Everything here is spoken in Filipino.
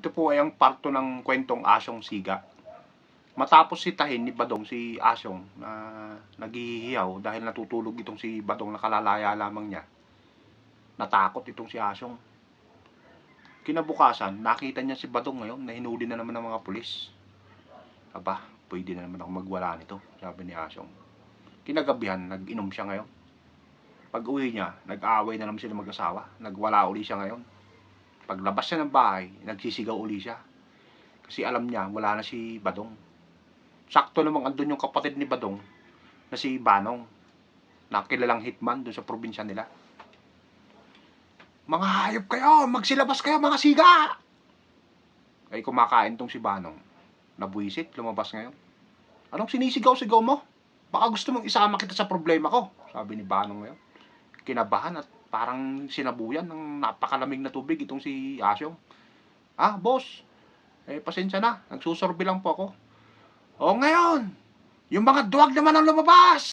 Ito po ay ang parto ng kwentong Asyong Siga. Matapos sitahin ni Badong si Asyong na naghihiyaw dahil natutulog itong si Badong na kalalaya lamang niya. Natakot itong si Asyong. Kinabukasan, nakita niya si Badong ngayon na hinuli na naman ng mga pulis. Aba, pwede na naman ako magwala nito, sabi ni Asyong. Kinagabihan, nag-inom siya ngayon. Pag uwi niya, nag-aaway na naman sila mag-asawa. Nagwala uli siya ngayon. Paglabas siya ng bahay, nagsisigaw uli siya. Kasi alam niya, wala na si Badong. Sakto namang andun yung kapatid ni Badong na si Banong, na kilalang hitman dun sa probinsya nila. Mga hayop kayo! Magsilabas kayo mga siga! Ay kumakain tong si Banong. Nabuisit, lumabas ngayon. Anong sinisigaw-sigaw mo? Baka gusto mong isama kita sa problema ko, sabi ni Banong ngayon. Kinabahan at parang sinabuyan ng napakalamig na tubig itong si Asyong. Ah, boss, pasensya na, nagsusorbe lang po ako. O ngayon, yung mga duwag naman ang lumabas!